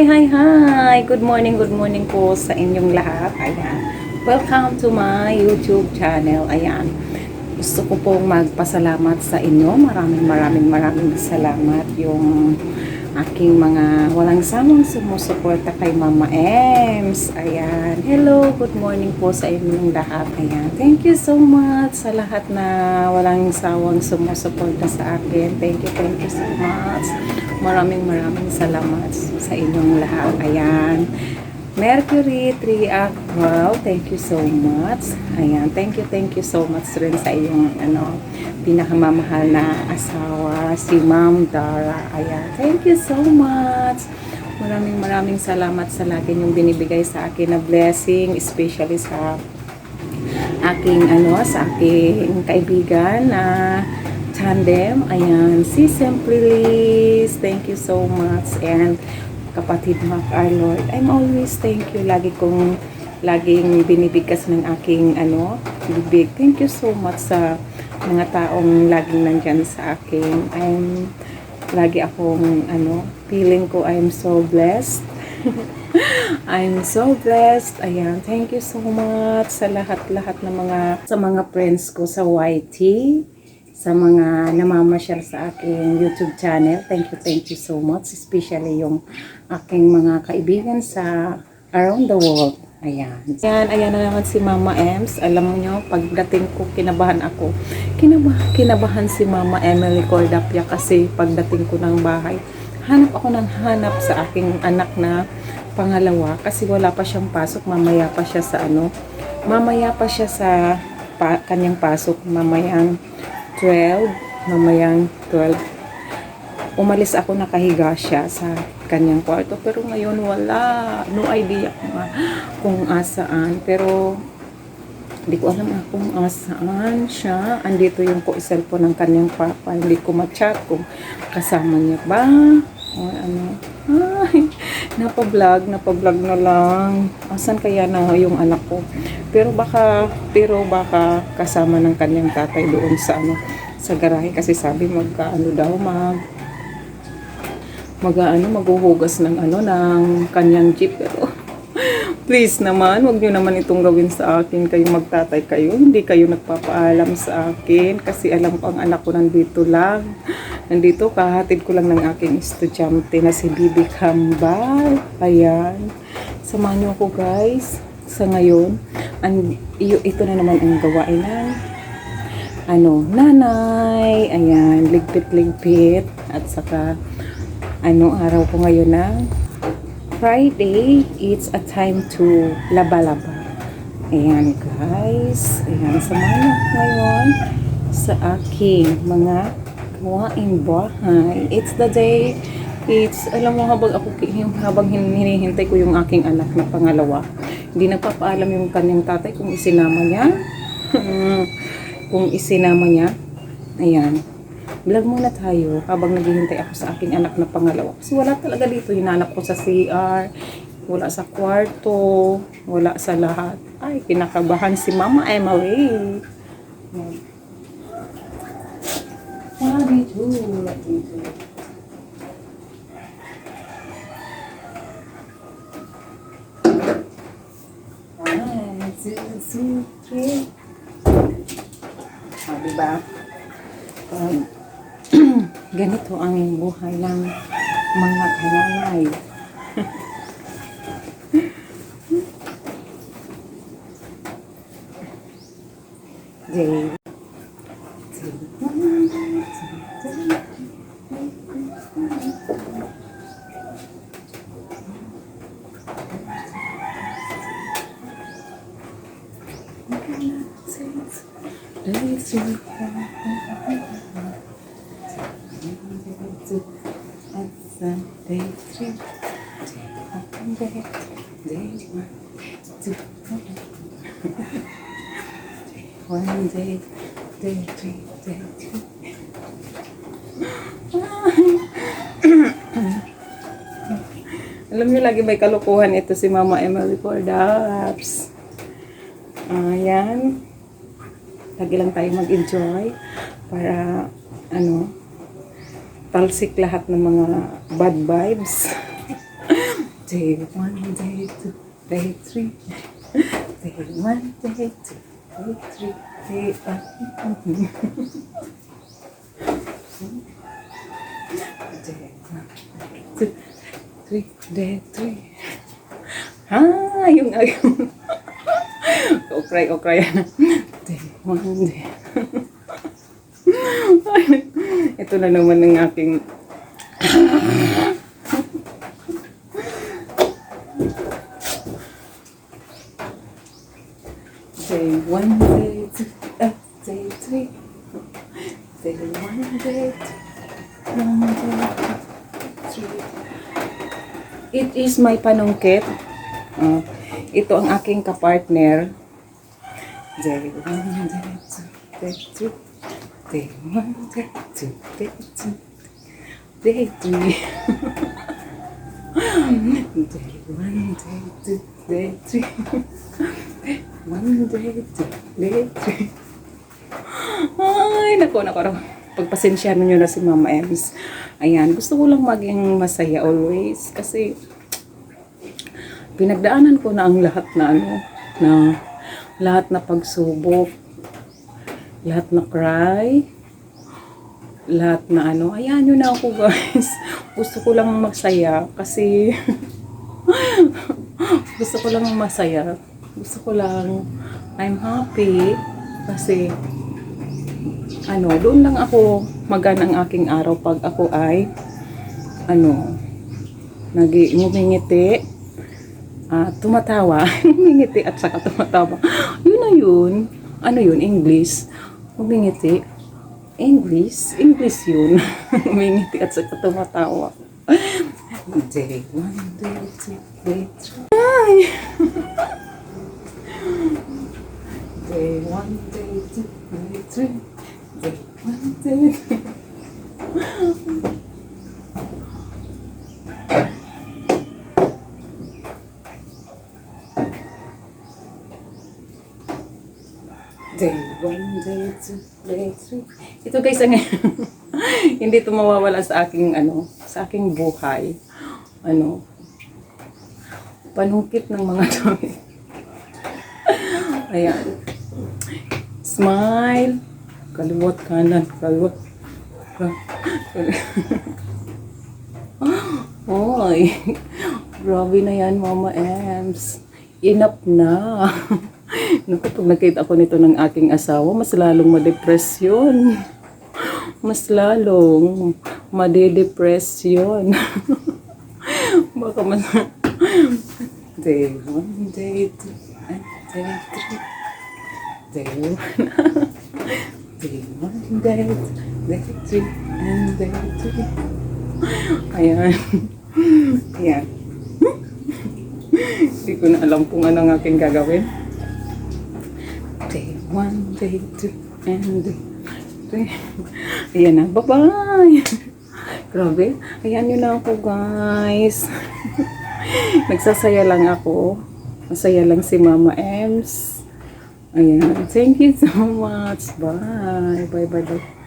Hi! Good morning po sa inyong lahat. Ayan. Welcome to my YouTube channel. Ayan. Gusto ko pong magpasalamat sa inyo. Maraming salamat yung aking mga walang samang sumusuporta kay Mama Ems. Ayan. Hello, good morning po sa inyong lahat. Ayan. Thank you so much sa lahat na walang sawang sumusuporta sa akin. Thank you so much. Maraming salamat sa inyong lahat. Ayan. Mercury 3 Wow, thank you so much. Ayan, thank you so much rin sa iyong pinakamamahal na asawa, si Ma'am Dara. Ayan, thank you so much. Maraming salamat sa lagi niyong binibigay sa akin na blessing, especially sa aking kaibigan na tandem. Ayan, si Simply Liz, thank you so much. And kapatid Mac Arnold, I'm always thank you. Laging binibigkas ng aking bibig. Thank you so much sa mga taong laging nandyan sa akin. Lagi akong feeling ko I'm so blessed. I'm so blessed. Ayan, thank you so much sa lahat ng mga friends ko sa YT, sa mga namamasyal sa aking YouTube channel. Thank you so much, especially yung aking mga kaibigan sa around the world. Ayan na naman si Mama Ems. Alam nyo, pagdating ko, kinabahan ako. Kinabahan si Mama Emily Cordapia kasi pagdating ko ng bahay, hanap sa aking anak na pangalawa kasi wala pa siyang pasok. Mamaya pa siya sa kanyang pasok mamayang 12. Umalis ako, nakahiga siya sa kanyang kwarto, pero ngayon wala, no idea kung asaan, pero hindi ko alam kung asaan siya. Andito yung cellphone ng kanyang papa, hindi ko ma-chat kung kasama niya ba o ay, napablog na lang. Asan kaya na yung anak ko? Pero baka kasama ng kanyang tatay doon sa sa garahe, kasi sabi maghuhugas ng ng kanyang jeep. Pero please naman, wag niyo naman itong gawin sa akin. Kayo magtatay kayo, hindi kayo nagpapaalam sa akin, kasi alam ko ang anak ko nandito, kahatid ko lang ng aking estudyante na si Bibi Kambal. Ayan, samahan niyo ako guys sa ngayon. Ito na naman ang gawain ng nanay. Ayan, ligpit at saka araw ko ngayon na Friday. It's a time to laba-laba. Ayan guys, ayan, samahan niyo ngayon sa aking mga gawaing bahay. It's the day. Alam mo, habang hinihintay ko yung aking anak na pangalawa, hindi nagpapaalam yung kanyang tatay kung isinama niya. Ayan, vlog muna tayo habang naghihintay ako sa aking anak na pangalawa, kasi wala talaga dito. Hinanap ko sa CR, wala sa kwarto, wala sa lahat. Ay, kinakabahan si Mama Emily. Diba? Ganito ang buhay ng mga nanay. Alam niyo, lagi may kalukuhan ito si Mama Emily Cordaps. Ayan. Lagi lang tayo mag-enjoy para talsik lahat ng mga bad vibes. Day 1, day 2, day 3. Day 1, day 2, day 3, day 1. Day 1, 2, 3, day 3. Yung okray. Day 1, day. Ito na naman ang aking day 1, day 2, day 3. Day 1, day 2, 1, day 3. It is my panungkit. Ito ang aking kapartner. Day 1, day 2, day 3. Day 1, day 2, day 2, day 3. Day 1, day 2, day 3. 1 day, 2 day, 3. Ay, nako. Pagpasensyahan nyo na si Mama Ems. Ayan, gusto ko lang maging masaya always. Kasi, pinagdaanan ko na ang lahat na lahat na pagsubok. Lahat na cry. Lahat na ayan yun na ako guys. Gusto ko lang masaya. Kasi, gusto ko lang masaya. Gusto ko lang, I'm happy kasi doon lang ako magana ang aking araw pag ako ay ngumingiti, tumatawa, ngumingiti at saka tumatawa. Yun na yun. English. Ngumingiti. English yun. Ngumingiti at saka tumatawa. Day 1, day 2, day 3. Ay! Day 1, day 2, day 3. Day 1, day 3. Day 1, day 2, day 3. Ito guys, hindi ito mawawala sa aking sa aking buhay. Panungkit ng mga dami. Ayan. Smile. Kaliwat kanan. Kaliwat. Oy. Grabe na yan, Mama Ems. Enough na. Naku, pag nakita ko nito ng aking asawa, mas lalong ma-depress yun. Mas lalong ma-depress yun. Baka mas... Day 1, day 2, and day 3. Day 1. Day 1, day 2, day 3, and day 3. Ayan. Ayan. Hindi ko na alam kung anong aking gagawin. Day 1, day 2, and day 3. Ayan na. Bye-bye! Grabe. Ayan yun na ako, guys. Nagsasaya lang ako. Masaya lang si Mama Ems. Ayan. Thank you so much. Bye. Bye.